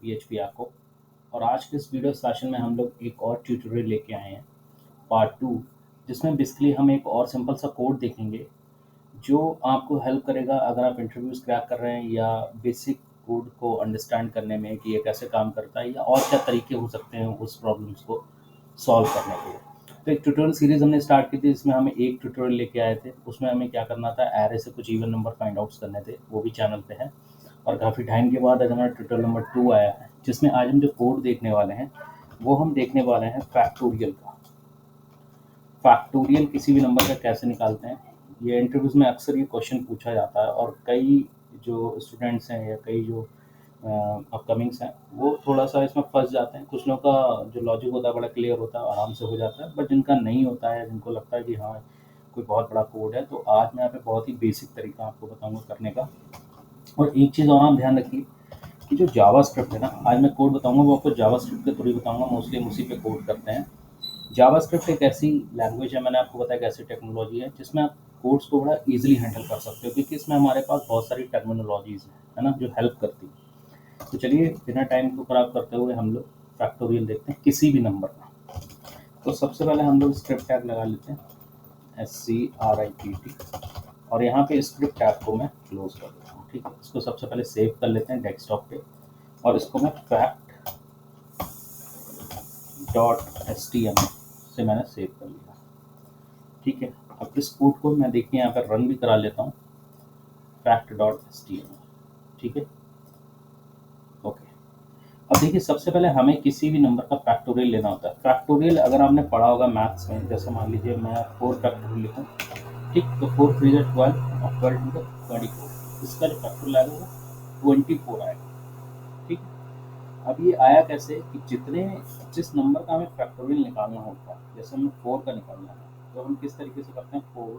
PHP आपको। और आज के इस वीडियो सेशन में हम लोग एक और ट्यूटोरियल लेके आए हैं, पार्ट 2, जिसमें बेसिकली हम एक और सिंपल सा कोड देखेंगे जो आपको हेल्प करेगा अगर आप इंटरव्यूज़ क्रैक कर रहे हैं या बेसिक कोड को अंडरस्टैंड करने में कि ये कैसे काम करता है या और क्या तरीके हो सकते हैं उस प्रॉब्लम्स को सॉल्व करने के लिए। तो एक ट्यूटोरियल सीरीज़ हमने स्टार्ट की थी, जिसमें हमें एक ट्यूटोरियल लेके आए थे। उसमें हमें क्या करना था, एरे से कुछ इवन नंबर फाइंड आउट्स करने थे, वो भी चैनल पे है। और काफ़ी टाइम के बाद आज हमारा ट्यूटोरियल नंबर 2 आया है, जिसमें आज हम जो कोड देखने वाले हैं वो हम देखने वाले हैं फैक्टोरियल का। फैक्टोरियल किसी भी नंबर का कैसे निकालते हैं, ये इंटरव्यूज़ में अक्सर ये क्वेश्चन पूछा जाता है। और कई जो स्टूडेंट्स हैं या कई जो अपकमिंग्स हैं वो थोड़ा सा इसमें फंस जाते हैं। कुछ लोगों का जो लॉजिक होता है बड़ा क्लियर होता है, आराम से हो जाता है, बट जिनका नहीं होता है, जिनको लगता है कि हाँ कोई बहुत बड़ा कोड है, तो आज मैं यहाँ पे बहुत ही बेसिक तरीका आपको बताऊंगा करने का। और एक चीज़ और आप ध्यान रखिए कि जो जावास्क्रिप्ट है ना, आज मैं कोड बताऊंगा वो आपको जावास्क्रिप्ट के थ्रू ही बताऊंगा, मोस्टली हम उसी पे कोड करते हैं। जावास्क्रिप्ट एक ऐसी लैंग्वेज है, मैंने आपको बताया कि ऐसी टेक्नोलॉजी है जिसमें आप कोड्स को बड़ा इजीली हैंडल कर सकते हो, क्योंकि इसमें हमारे पास बहुत सारी टर्मिनोलॉजीज है ना, जो हेल्प करती है। तो चलिए बिना टाइम को खराब करते हुए हम लोग फैक्टोरियल देखते हैं किसी भी नंबर का। तो सबसे पहले हम लोग स्क्रिप्ट टैग लगा लेते हैं, SCRIPT, और यहाँ पे स्क्रिप्ट टैग को मैं क्लोज कर देता हूँ। ठीक है, इसको सबसे पहले सेव कर लेते हैं डेस्कटॉप पे, और इसको मैं fact.html से मैंने सेव कर लिया। ठीक है, अब इस कोड को मैं देखिए यहाँ पर रन भी करा लेता हूँ, fact.html। ठीक है, ओके। अब देखिए सबसे पहले हमें किसी भी नंबर का फैक्टोरियल लेना होता है। फैक्टोरियल अगर आपने पढ़ा होगा मैथ्स में, जैसे मान लीजिए मैं 4 फैक्टोरियल लिखूँ, ठीक, तो 4 3 12 और 12 2 24, इसका जो फैक्टोरियल आएगा वो 24 आएगा। ठीक, अब ये आया कैसे कि जिस नंबर का हमें फैक्टोरियल निकालना होता है, जैसे हमें 4 का निकालना है, तो हम किस तरीके से करते हैं, 4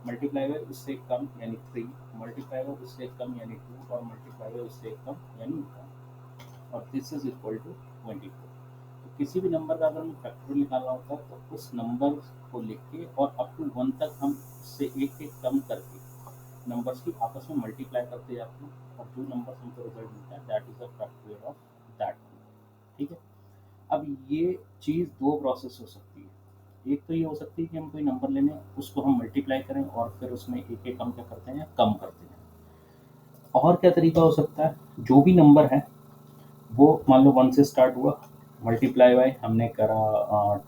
मल्टीप्लाई बाय उससे कम यानी 3, मल्टीप्लाई बाय उससे कम यानी 2, और मल्टीप्लाई बाय उससे कम यानी 1, और दिस इज इक्वल टू 24। तो किसी भी नंबर का अगर हमें फैक्टोरियल निकालना होता है तो उस नंबर को लिख के और अप टू 1 तक हम उससे एक एक कम करके नंबर्स की आपस में मल्टीप्लाई करते जाते हैं, और जो नंबर्स हमको रिजल्ट मिलता है that is the factorial of that number. ठीक है, अब ये चीज़ दो प्रोसेस हो सकती है। एक तो ये हो सकती है कि हम कोई नंबर लेने उसको हम मल्टीप्लाई करें और फिर उसमें एक एक कम क्या करते हैं, कम करते हैं। और क्या तरीका हो सकता है, जो भी नंबर है वो मान लो 1 से स्टार्ट हुआ, मल्टीप्लाई बाय हमने करा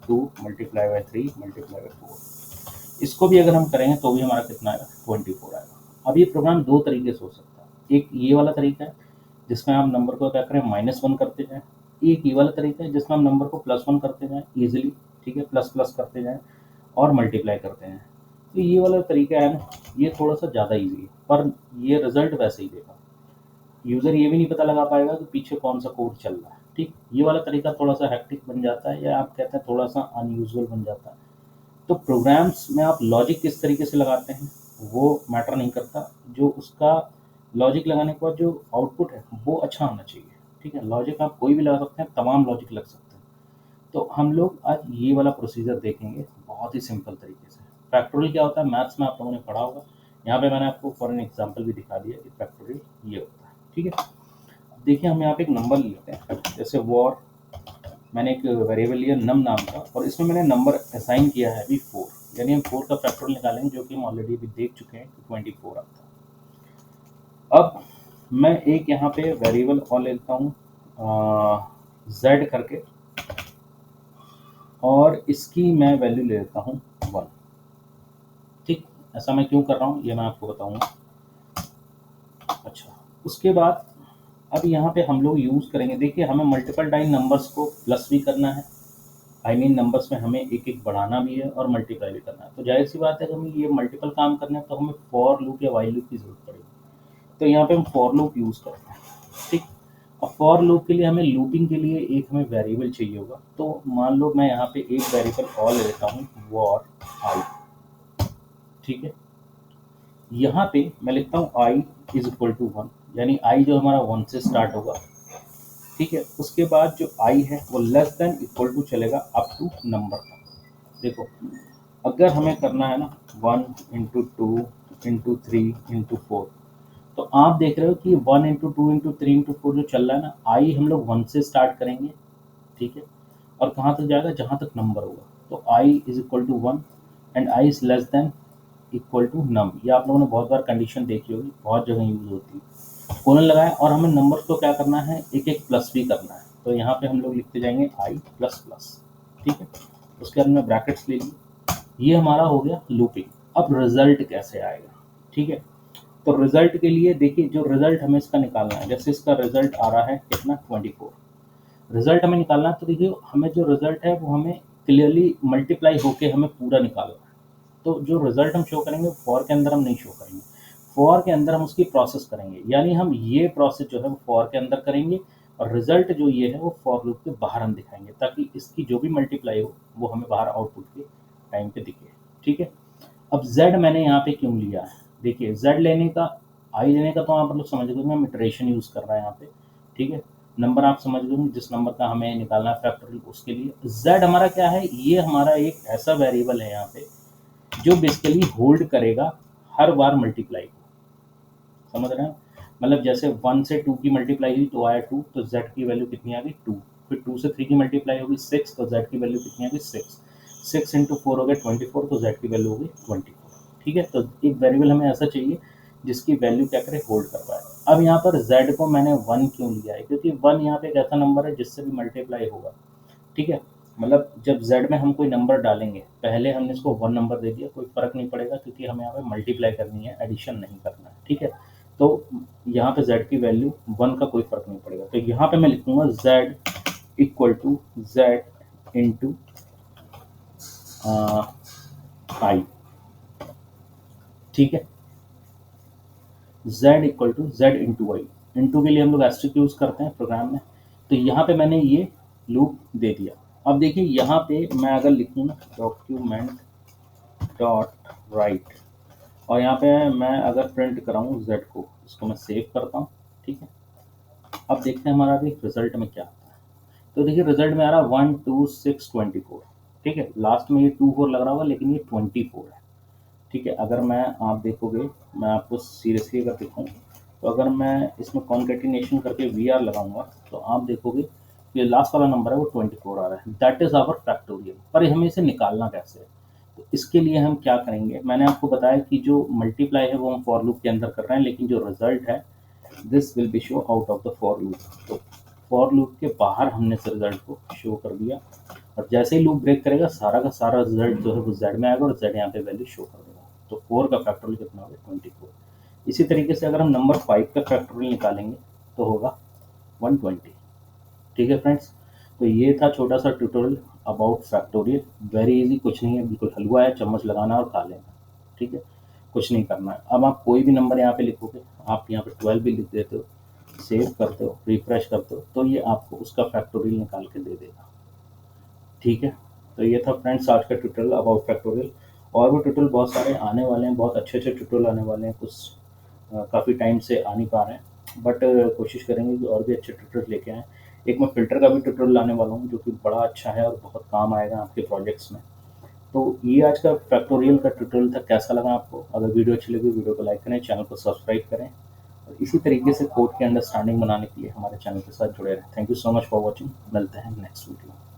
2, मल्टीप्लाई बाय 3, मल्टीप्लाई बाय 4, इसको भी अगर हम करेंगे तो भी हमारा कितना आएगा, 24 आएगा। अब ये प्रोग्राम दो तरीके से हो सकता है। एक ये वाला तरीका है जिसमें हम नंबर को क्या करें, -1 करते जाएं। एक ये वाला तरीका है जिसमें हम नंबर को +1 करते जाएं ईजिली, ठीक है, प्लस प्लस करते जाएं और मल्टीप्लाई करते हैं। तो ये वाला तरीका है ना, ये थोड़ा सा ज़्यादा ईजी है, पर ये रिजल्ट वैसे ही देगा। यूज़र ये भी नहीं पता लगा पाएगा कि पीछे कौन सा कोड चल रहा है। ठीक, ये वाला तरीका थोड़ा सा हेक्टिक बन जाता है, या आप कहते हैं थोड़ा सा अनयूजुअल बन जाता है। तो प्रोग्राम्स में आप लॉजिक किस तरीके से लगाते हैं वो मैटर नहीं करता, जो उसका लॉजिक लगाने के बाद जो आउटपुट है वो अच्छा होना चाहिए। ठीक है, लॉजिक आप कोई भी लगा सकते हैं, तमाम लॉजिक लग सकते हैं। तो हम लोग आज ये वाला प्रोसीजर देखेंगे बहुत ही सिंपल तरीके से। फैक्टोरियल क्या होता है, मैथ्स में आप लोगों ने पढ़ा होगा। यहाँ पे मैंने आपको फॉर एन एग्जाम्पल भी दिखा दिया कि फैक्टोरियल ये होता है। ठीक है, देखिए हम यहाँ पे एक नंबर लेते हैं, जैसे वॉर, मैंने एक वेरिएबल लिया नम नाम का, और इसमें मैंने नंबर असाइन किया है अभी 4, यानी हम 4 का फैक्टोरियल निकालेंगे, जो कि हम ऑलरेडी अभी देख चुके हैं कि 24 आता है। अब मैं एक यहाँ पे वेरिएबल और लेता हूँ z करके, और इसकी मैं वैल्यू ले लेता हूँ 1। ठीक, ऐसा मैं क्यों कर रहा हूँ ये मैं आपको बताऊँगा। अच्छा, उसके बाद अब यहाँ पे हम लोग यूज़ करेंगे, देखिए हमें मल्टीपल टाइम नंबर्स को प्लस भी करना है, आई मीन नंबर्स में हमें एक एक बढ़ाना भी है और मल्टीप्लाई भी करना है। तो जाहिर सी बात है कि हमें ये मल्टीपल काम करना है, तो हमें फॉर लूप या वाइल लूप की जरूरत पड़ेगी। तो यहाँ पे हम फॉर लूप यूज़ करते हैं। ठीक, और फॉर लूप के लिए हमें लूपिंग के लिए एक हमें वेरिएबल चाहिए होगा। तो मान लो मैं यहाँ पे एक वेरिएबल और ले लेता हूँ, वॉर आई। ठीक है, यहाँ पे मैं लिखता हूँ i इज इक्वल टू 1, यानी i जो हमारा 1 से स्टार्ट होगा। ठीक है, उसके बाद जो i है वो लेस देन इक्वल टू चलेगा अप टू नंबर तक। देखो अगर हमें करना है ना 1 इंटू 2 इंटू 3 इंटू 4, तो आप देख रहे हो कि 1 इंटू 2 इंटू 3 इंटू 4 जो चल रहा है ना, आई हम लोग 1 से स्टार्ट करेंगे, ठीक है, और कहाँ तक जाएगा, जहाँ तक नंबर होगा। तो i is equal to 1 and i is less than equal to num. ये आप लोगों ने बहुत बार कंडीशन देखी होगी, बहुत जगह यूज होती है। कोलन लगाया और हमें नंबर को क्या करना है, एक एक प्लस भी करना है। तो यहाँ पे हम लोग लिखते जाएंगे आई प्लस प्लस, ठीक है। उसके बाद में ब्रैकेट्स ले लिए, ये हमारा हो गया लूपिंग। अब रिजल्ट कैसे आएगा, ठीक है। तो रिजल्ट के लिए देखिए, जो रिजल्ट हमें इसका निकालना है, जैसे इसका रिजल्ट आ रहा है कितना, 24। रिजल्ट हमें निकालना है, तो देखिए हमें जो रिजल्ट है वो हमें क्लियरली मल्टीप्लाई होके हमें पूरा निकालना है। तो जो रिजल्ट हम शो करेंगे फॉर के अंदर हम नहीं शो करेंगे, फॉर के अंदर हम उसकी प्रोसेस करेंगे, यानी हम ये प्रोसेस जो है वो फॉर के अंदर करेंगे और रिजल्ट जो ये है वो फॉर लूप के बाहर हम दिखाएंगे, ताकि इसकी जो भी मल्टीप्लाई हो वो हमें बाहर आउटपुट के टाइम पे दिखे, ठीक है। अब z मैंने यहाँ पे क्यों लिया है, देखिए z लेने का, i लेने का तो आप लोग समझ गए, मैं इटरेशन यूज कर रहा है यहाँ पे, ठीक है। नंबर आप समझ गए, जिस नंबर का हमें निकालना है फैक्टोरियल, उसके लिए z हमारा क्या है, ये हमारा एक ऐसा वेरिएबल है यहाँ पे जो बेसिकली होल्ड करेगा हर बार मल्टीप्लाई को, समझ रहे हैं। मतलब जैसे 1 से 2 की मल्टीप्लाई हुई तो आया 2, तो z की वैल्यू कितनी आ गई 2। फिर 2 से 3 की मल्टीप्लाई होगी 6, तो z की वैल्यू कितनी आ गई 6। 6 इंटू 4 हो गया 24, तो z की वैल्यू हो गई 24, ठीक है। तो एक वेरिएबल हमें ऐसा चाहिए जिसकी वैल्यू क्या करे, होल्ड कर पाए। अब यहाँ पर z को मैंने 1 क्यों लिया है, क्योंकि 1 यहाँ पे एक ऐसा नंबर है जिससे भी मल्टीप्लाई होगा, ठीक है। मतलब जब z में हम कोई नंबर डालेंगे, पहले हमने इसको 1 नंबर दे दिया, कोई फर्क नहीं पड़ेगा, क्योंकि हमें यहाँ पे मल्टीप्लाई करनी है, एडिशन नहीं करना है, ठीक है। तो यहाँ पे z की वैल्यू 1 का कोई फर्क नहीं पड़ेगा, तो यहाँ पे मैं लिखूंगा z equal to z into i, ठीक है। z equal to z into i, into के लिए हम लोग एस्ट्रिक यूज करते हैं प्रोग्राम में। तो यहाँ पे मैंने ये लूप दे दिया। अब देखिए यहाँ पे मैं अगर लिखूँ डॉक्यूमेंट डॉट राइट, और यहाँ पे मैं अगर प्रिंट कराऊँ z को, इसको मैं सेव करता हूँ, ठीक है। अब देखते हैं हमारा भी रिजल्ट में क्या आता है। तो देखिए रिजल्ट में आ रहा है 1 2 6 24, ठीक है। लास्ट में ये 2 4 लग रहा होगा, लेकिन ये 24 है, ठीक है। अगर मैं, आप देखोगे, मैं आपको सीरियसली अगर दिखाऊँ, तो अगर मैं इसमें कॉन्केटिनेशन करके वी आर लगाऊंगा, तो आप देखोगे ये लास्ट वाला नंबर है वो 24 आ रहा है। That is our factorial. पर हमें इसे निकालना कैसे है, तो इसके लिए हम क्या करेंगे, मैंने आपको बताया कि जो मल्टीप्लाई है वो हम फॉर लूप के अंदर कर रहे हैं, लेकिन जो रिजल्ट है this will be show out of the for loop. तो फॉर लूप के बाहर हमने इस रिजल्ट को शो कर दिया, और जैसे ही लूप ब्रेक करेगा सारा का सारा रिजल्ट जो है वो z में आएगा, और z यहाँ पे वैल्यू शो कर देगा। तो 4 का फैक्टोरियल कितना होगा, 24। इसी तरीके से अगर हम नंबर 5 का फैक्टोरियल निकालेंगे तो होगा 120, ठीक है फ्रेंड्स। तो ये था छोटा सा tutorial about factorial. Very easy, कुछ नहीं है, बिल्कुल हलवा है, चम्मच लगाना और खा लेना, ठीक है, कुछ नहीं करना है। अब आप कोई भी नंबर यहाँ पे लिखोगे, आप यहाँ पे 12 भी लिख देते हो, सेव करते हो, रिफ्रेश करते हो, तो ये आपको उसका फैक्टोरियल निकाल के दे देगा, ठीक है। तो ये था फ्रेंड्स आज का ट्यूटोरियल अबाउट फैक्टोरियल। और भी ट्यूटोरियल बहुत सारे आने वाले हैं, बहुत अच्छे अच्छे ट्यूटोरियल आने वाले हैं, कुछ काफ़ी टाइम से आ नहीं पा रहे हैं, बट कोशिश करेंगे कि और भी अच्छे ट्यूटोरियल लेके आएँ। एक मैं फ़िल्टर का भी ट्यूटोरियल लाने वाला हूँ, जो कि बड़ा अच्छा है और बहुत काम आएगा आपके प्रोजेक्ट्स में। तो ये आज का फैक्टोरियल का ट्यूटोरियल था। कैसा लगा आपको? अगर वीडियो अच्छी लगी, वीडियो को लाइक करें, चैनल को सब्सक्राइब करें, और इसी तरीके से कोड की अंडरस्टैंडिंग बनाने के लिए हमारे चैनल के साथ जुड़े रहें। Thank you so much for watching. मिलते हैं नेक्स्ट वीडियो।